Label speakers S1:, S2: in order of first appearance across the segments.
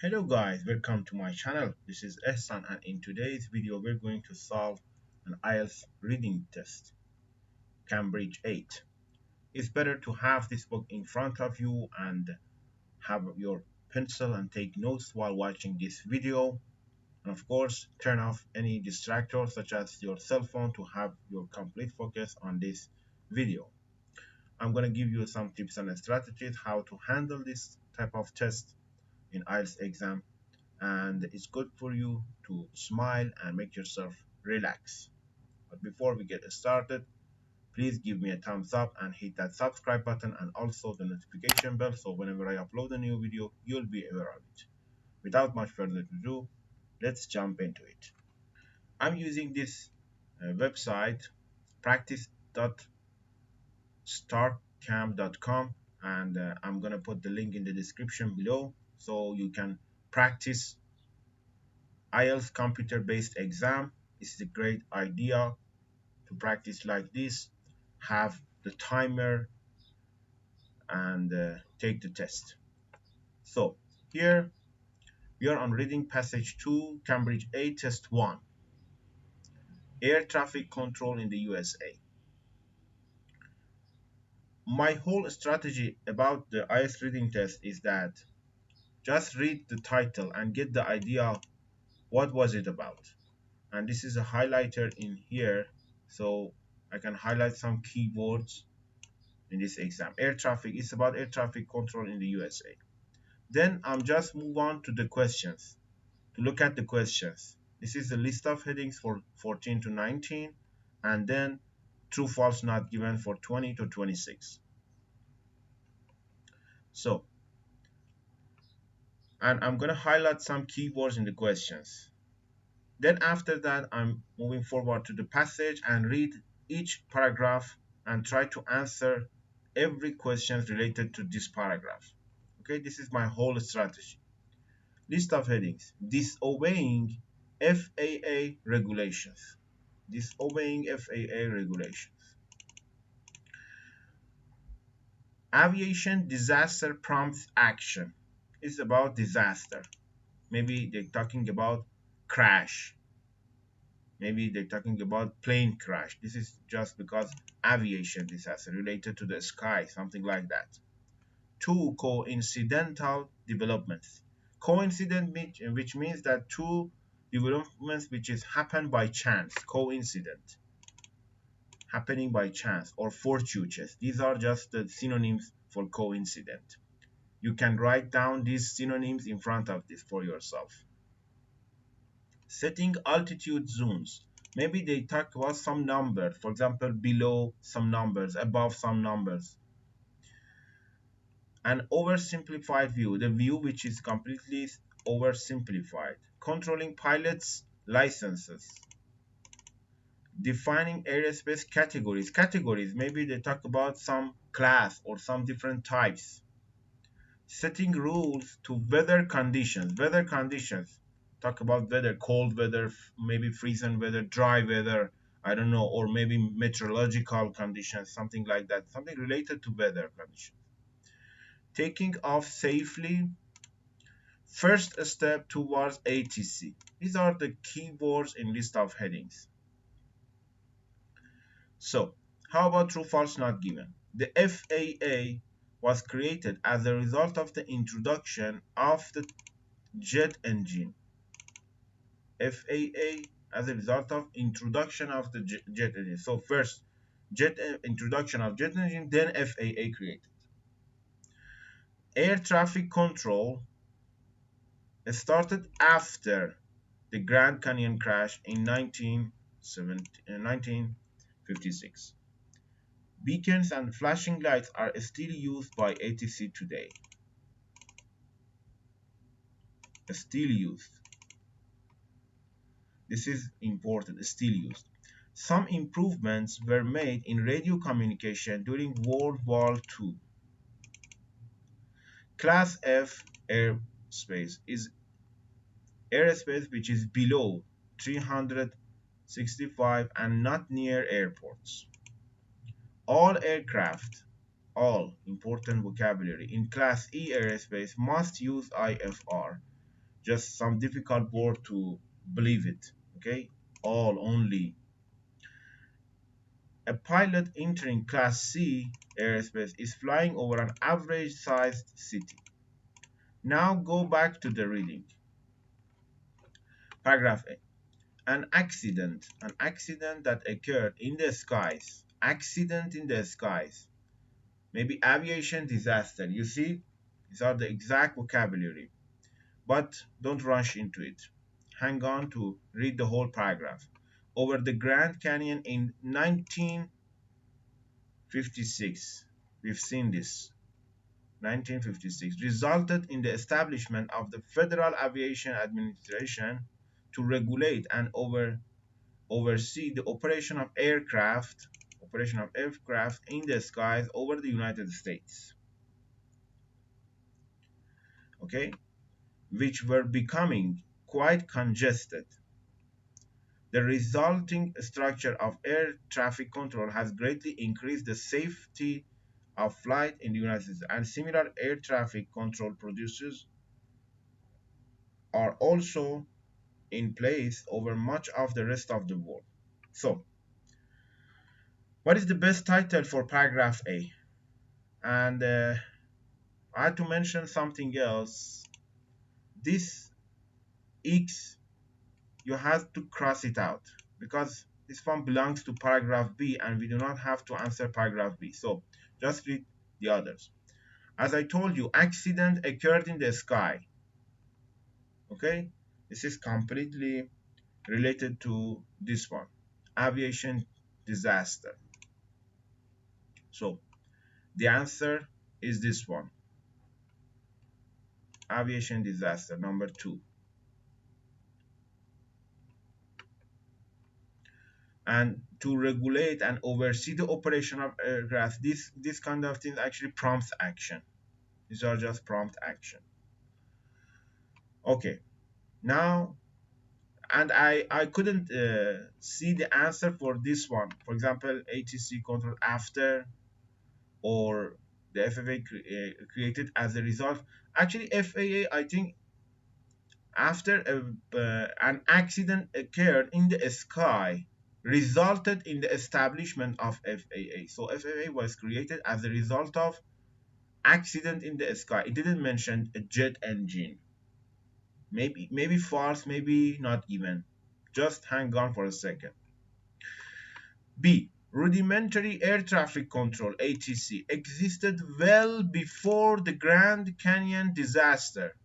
S1: Hello guys, welcome to my channel. This is Ehsan and in today's video we're going to solve an IELTS reading test, Cambridge 8. It's better to have this book in front of you and have your pencil and take notes while watching this video. And of course, turn off any distractors such as your cell phone to have your complete focus on this video. I'm going to give you some tips and strategies how to handle this type of test in IELTS exam, and it's good for you to smile and make yourself relax. But before we get started, please give me a thumbs up and hit that subscribe button and also the notification bell so whenever I upload a new video, you'll be aware of it. Without much further ado, let's jump into it. I'm using this website practice.startcamp.com, and I'm gonna put the link in the description below so you can practice IELTS computer-based exam. Is a great idea to practice like this. Have the timer and take the test. So here we are on reading passage 2, Cambridge 8, test 1, air traffic control in the USA. My whole strategy about the IELTS reading test is that just read the title and get the idea what was it about. And this is a highlighter in here, so I can highlight some keywords in this exam. Air traffic is about air traffic control in the USA. Then I'm just move on to the questions, to look at the questions. This is the list of headings for 14 to 19, and then true false not given for 20 to 26. So, and I'm going to highlight some keywords in the questions. Then after that, I'm moving forward to the passage and read each paragraph and try to answer every question related to this paragraph. Okay, this is my whole strategy. List of headings: disobeying FAA regulations. Disobeying FAA regulations. Aviation disaster prompts action. It's about disaster. Maybe they're talking about crash. Maybe they're talking about plane crash. This is just because aviation disaster related to the sky, something like that. Two coincidental developments. Coincident, which means that two developments which is happen by chance. Coincident, happening by chance, or fortuitous. These are just the synonyms for coincident. You can write down these synonyms in front of this for yourself. Setting altitude zones. Maybe they talk about some number, for example, below some numbers, above some numbers. An oversimplified view, the view which is completely oversimplified. Controlling pilots' licenses. Defining aerospace categories. Categories, maybe they talk about some class or some different types. Setting rules to weather conditions. Weather conditions, talk about weather, cold weather, maybe freezing weather, dry weather, I don't know, or maybe meteorological conditions, something like that, something related to weather conditions. Taking off safely. First step towards ATC. These are the keywords in list of headings. So, how about true false not given? The FAA was created as a result of the introduction of the jet engine. FAA as a result of introduction of the jet engine. So first, introduction of jet engine, then FAA created. Air traffic control started after the Grand Canyon crash in 1956. Beacons and flashing lights are still used by ATC today. Still used. This is important, still used. Some improvements were made in radio communication during World War II. Class F airspace is airspace which is below 365 and not near airports. All aircraft, all important vocabulary, in Class E airspace must use IFR. just some difficult word to believe it. Okay, all only. A pilot entering Class C airspace is flying over an average sized city. Now go back to the reading. Paragraph A. An accident that occurred in the skies, accident in the skies, maybe aviation disaster. You see, these are the exact vocabulary, but don't rush into it. Hang on to read the whole paragraph. Over the Grand Canyon in 1956, we've seen this. 1956 resulted in the establishment of the Federal Aviation Administration to regulate and oversee the operation of aircraft in the skies over the United States, okay, which were becoming quite congested. The resulting structure of air traffic control has greatly increased the safety of flight in the United States, and similar air traffic control producers are also in place over much of the rest of the world. So, what is the best title for paragraph A? And I had to mention something else. This X, you have to cross it out because this one belongs to paragraph B and we do not have to answer paragraph B. So just read the others. As I told you, accident occurred in the sky. Okay, this is completely related to this one, aviation disaster. So the answer is this one, aviation disaster, number 2. And to regulate and oversee the operation of aircraft, this kind of thing actually prompts action. These are just prompt action. Okay, now, and I couldn't see the answer for this one. For example, ATC control after, or the FAA created as a result. Actually, FAA, I think after an accident occurred in the sky resulted in the establishment of FAA. So FAA was created as a result of accident in the sky. It didn't mention a jet engine. Maybe false, maybe not even. Just hang on for a second. B. Rudimentary air traffic control ATC existed well before the Grand Canyon disaster.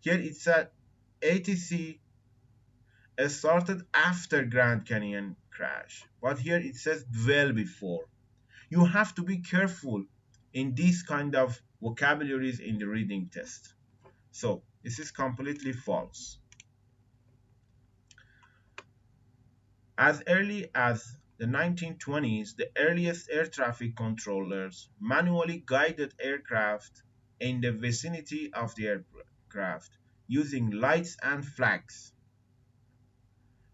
S1: Here it said ATC started after Grand Canyon crash, but here it says well before. You have to be careful in these kind of vocabularies in the reading test. So this is completely false. As early as the 1920s, the earliest air traffic controllers manually guided aircraft in the vicinity of the aircraft using lights and flags,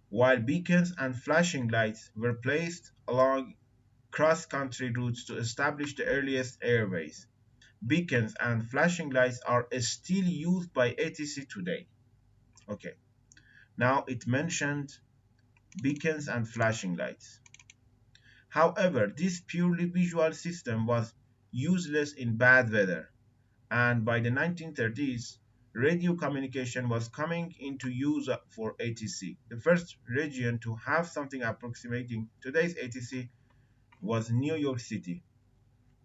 S1: while beacons and flashing lights were placed along cross-country routes to establish the earliest airways. Beacons and flashing lights are still used by ATC today. Okay, now it mentioned beacons and flashing lights. However, this purely visual system was useless in bad weather, and by the 1930s, radio communication was coming into use for ATC. The first region to have something approximating today's ATC was New York City,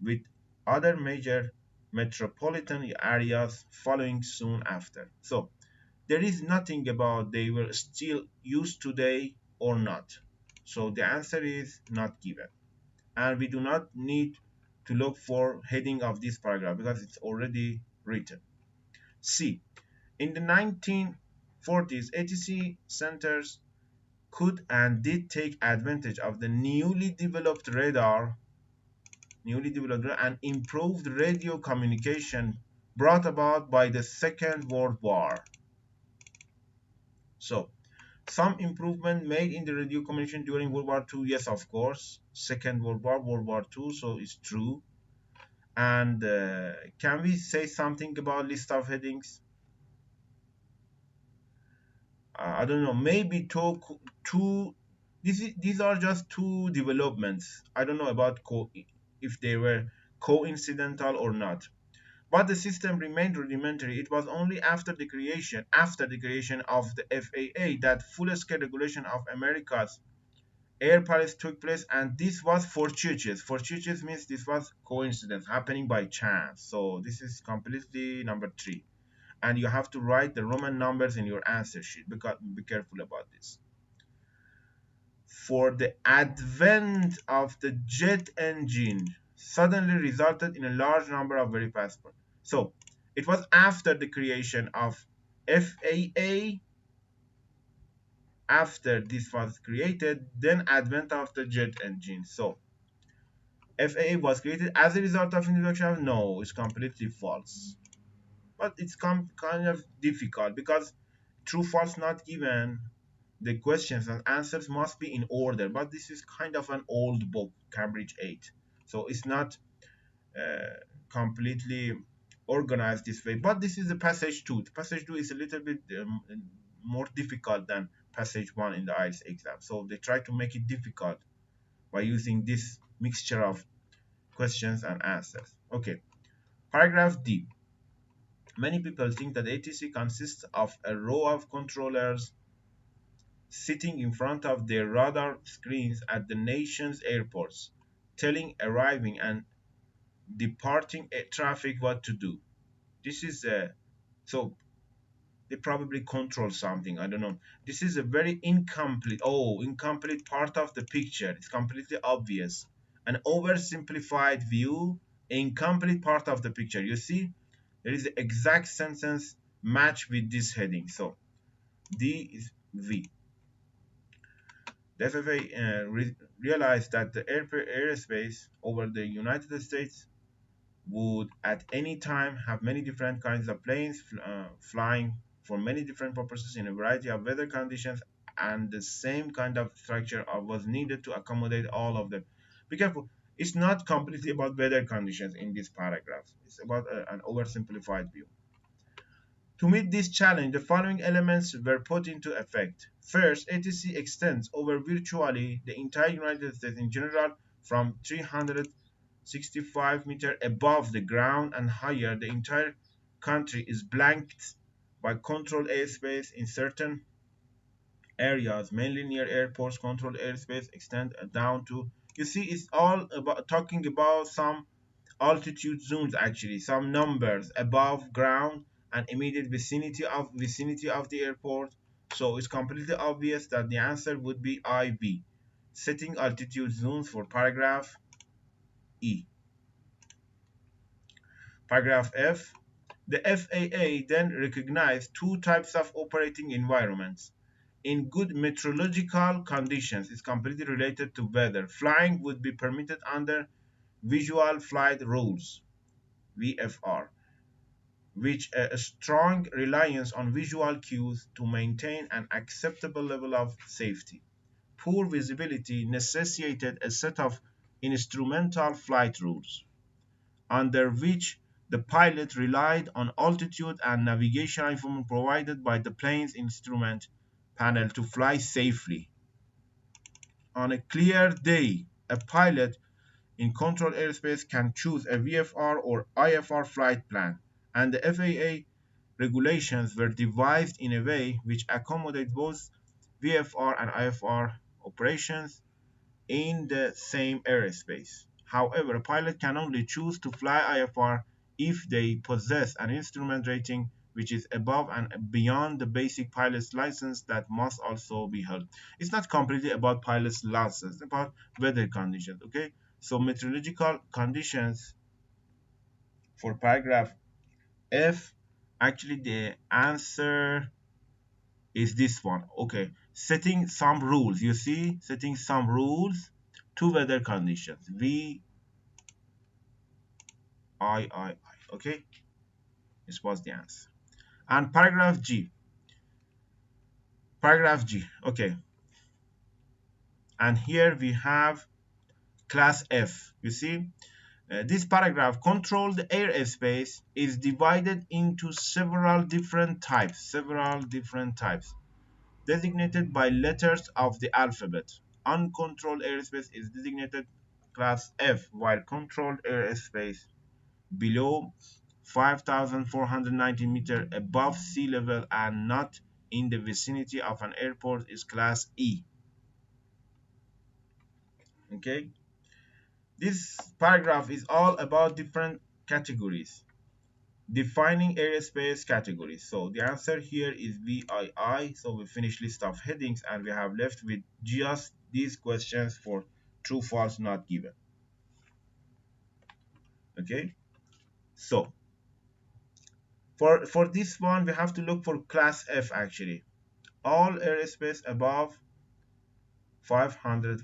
S1: with other major metropolitan areas following soon after. So there is nothing about they were still used today or not. So the answer is not given. And we do not need to look for heading of this paragraph because it's already written. C. In the 1940s, ATC centers could and did take advantage of the newly developed radar and improved radio communication brought about by the Second World War. So, some improvement made in the radio communication during World War II, yes, of course. Second World War, World War II, so it's true. And can we say something about list of headings? I don't know, maybe two these are just two developments. I don't know about if they were coincidental or not. But the system remained rudimentary. It was only after the creation of the FAA that full-scale regulation of America's air policy took place, and this was fortuitous. Fortuitous means this was coincidence, happening by chance. So this is completely number three, and you have to write the Roman numbers in your answer sheet. Because be careful about this. For the advent of the jet engine suddenly resulted in a large number of very fast. So it was after the creation of FAA, after this was created, then advent of the jet engine. So FAA was created as a result of introduction of, no, it's completely false. But it's kind of difficult because true false not given, the questions and answers must be in order. But this is kind of an old book, Cambridge 8. So it's not uh, completely organized this way. But this is the passage 2. The passage 2 is a little bit more difficult than passage 1 in the IELTS exam. So they try to make it difficult by using this mixture of questions and answers. Okay, paragraph D. Many people think that ATC consists of a row of controllers sitting in front of their radar screens at the nation's airports, telling arriving and departing traffic what to do. This is so they probably control something. I don't know. This is a very incomplete part of the picture. It's completely obvious. An oversimplified view, incomplete part of the picture. You see, there is the exact sentence match with this heading. So D is V. The FFA realized that the airspace over the United States would at any time have many different kinds of planes flying for many different purposes in a variety of weather conditions, and the same kind of structure was needed to accommodate all of them. Be careful, it's not completely about weather conditions in this paragraph. It's about an oversimplified view. To meet this challenge, the following elements were put into effect. First, ATC extends over virtually the entire United States in general from 365 meters above the ground and higher. The entire country is blanked by controlled airspace in certain areas, mainly near airports. Controlled airspace extend down to, you see, it's all about talking about some altitude zones, actually some numbers above ground and immediate vicinity of the airport. So it's completely obvious that the answer would be IB, setting altitude zones for paragraph E. Paragraph F. The FAA then recognized two types of operating environments. In good meteorological conditions, it's completely related to weather. Flying would be permitted under visual flight rules, VFR, which a strong reliance on visual cues to maintain an acceptable level of safety. Poor visibility necessitated a set of instrumental flight rules, under which the pilot relied on altitude and navigational information provided by the plane's instrument panel to fly safely. On a clear day, a pilot in controlled airspace can choose a VFR or IFR flight plan, and the FAA regulations were devised in a way which accommodates both VFR and IFR operations in the same airspace. However, a pilot can only choose to fly IFR if they possess an instrument rating which is above and beyond the basic pilot's license that must also be held. It's not completely about pilot's license, it's about weather conditions, okay? So meteorological conditions for paragraph F, actually the answer is this one. Okay, setting some rules. You see, setting some rules to weather conditions. VII. Okay, this was the answer. And paragraph G. Paragraph G. Okay, and here we have class F. You see, this paragraph, controlled airspace, is divided into several different types. Several different types. designated by letters of the alphabet. Uncontrolled airspace is designated class F, while controlled airspace below 5,490 meters above sea level and not in the vicinity of an airport is class E. Okay, this paragraph is all about different categories, defining airspace categories. So the answer here is VII. So we finished list of headings and we have left with just these questions for true, false, not given. Okay, so for this one we have to look for class F actually. All airspace above 500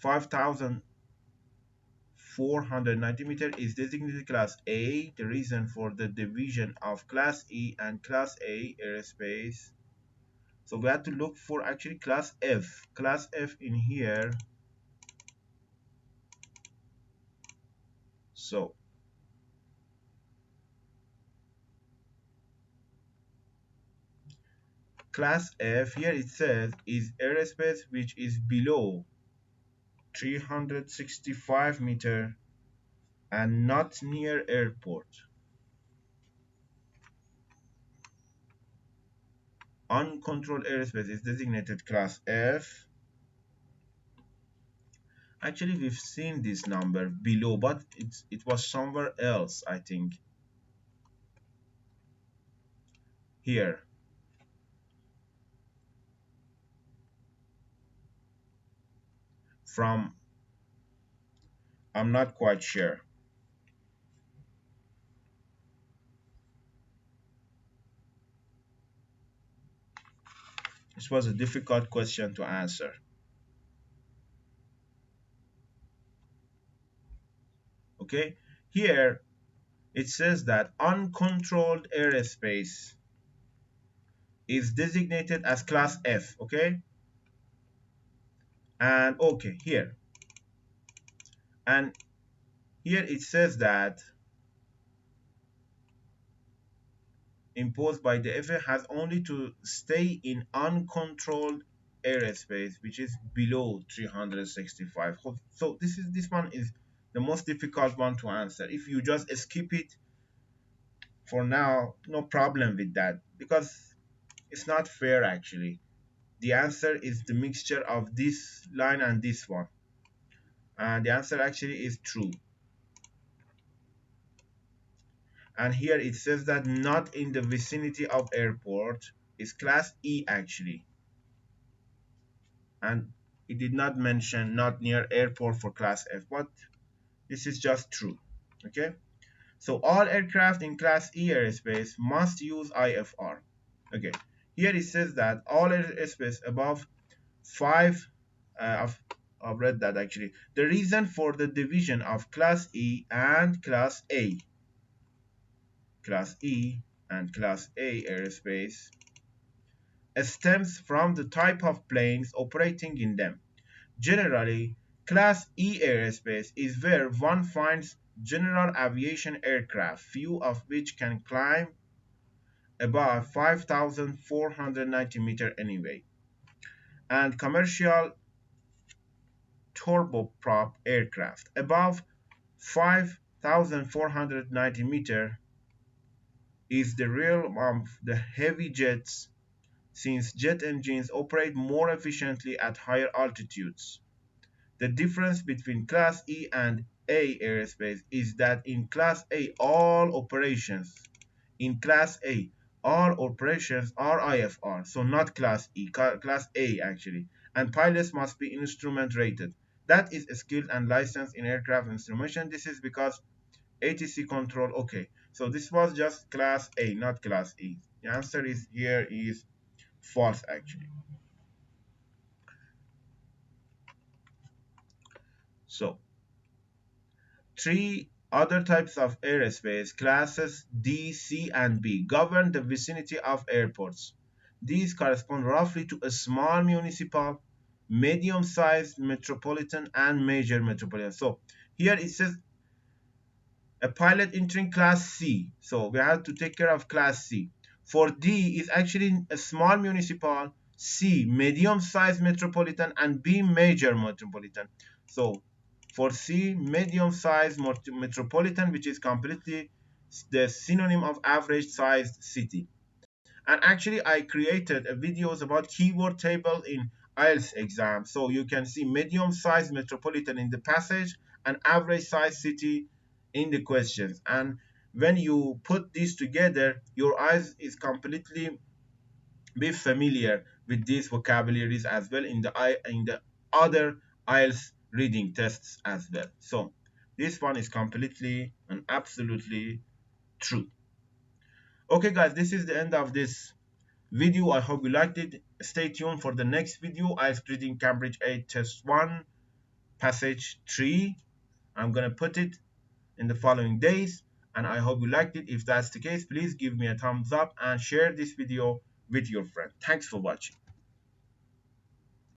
S1: 5,490 meters is designated class A. The reason for the division of class E and class A airspace. So we have to look for actually class F. Class F in here. So class F here it says is airspace which is below 365 meter and not near airport. Uncontrolled airspace is designated class F. Actually, we've seen this number below, but it was somewhere else, I think. Here. From, I'm not quite sure. This was a difficult question to answer. Okay, here it says that uncontrolled airspace is designated as class F. Okay, and okay, here. And here it says that imposed by the FAA has only to stay in uncontrolled airspace which is below 365. So this one is the most difficult one to answer. If you just skip it for now, no problem with that, because it's not fair actually. The answer is the mixture of this line and this one, and the answer actually is true. And here it says that not in the vicinity of airport is class E actually, and it did not mention not near airport for class F, but this is just true. Okay, so all aircraft in class E airspace must use IFR. Okay, here it says that all airspace above 5 I've read that actually. The reason for the division of class E and class A, class E and class A airspace stems from the type of planes operating in them. Generally, Class E airspace is where one finds general aviation aircraft, few of which can climb above 5,490 meters anyway, and commercial turboprop aircraft. Above 5,490 meters is the realm of the heavy jets, since jet engines operate more efficiently at higher altitudes. The difference between Class E and A airspace is that in Class A, all operations are IFR, so not Class E, Class A actually, and pilots must be instrument rated. That is skilled and licensed in aircraft instrumentation. This is because ATC control. Okay, so this was just Class A, not Class E. The answer is here is false actually. So three other types of airspace, classes D, C, and B, govern the vicinity of airports. These correspond roughly to a small municipal, medium-sized metropolitan, and major metropolitan. So here it says a pilot entering class C. So we have to take care of class C. For D is actually a small municipal, C medium-sized metropolitan, and B major metropolitan. So for C medium-sized metropolitan, which is completely the synonym of average-sized city. And actually I created a videos about keyword table in IELTS exam, so you can see medium sized metropolitan in the passage and average size city in the questions. And when you put these together, your eyes is completely be familiar with these vocabularies as well in the other IELTS reading tests as well. So this one is completely and absolutely true. Okay guys, this is the end of this video. I hope you liked it. Stay tuned for the next video. IELTS Reading Cambridge 8 Test 1 Passage 3. I'm gonna put it in the following days, and I hope you liked it. If that's the case, please give me a thumbs up and share this video with your friend. Thanks for watching.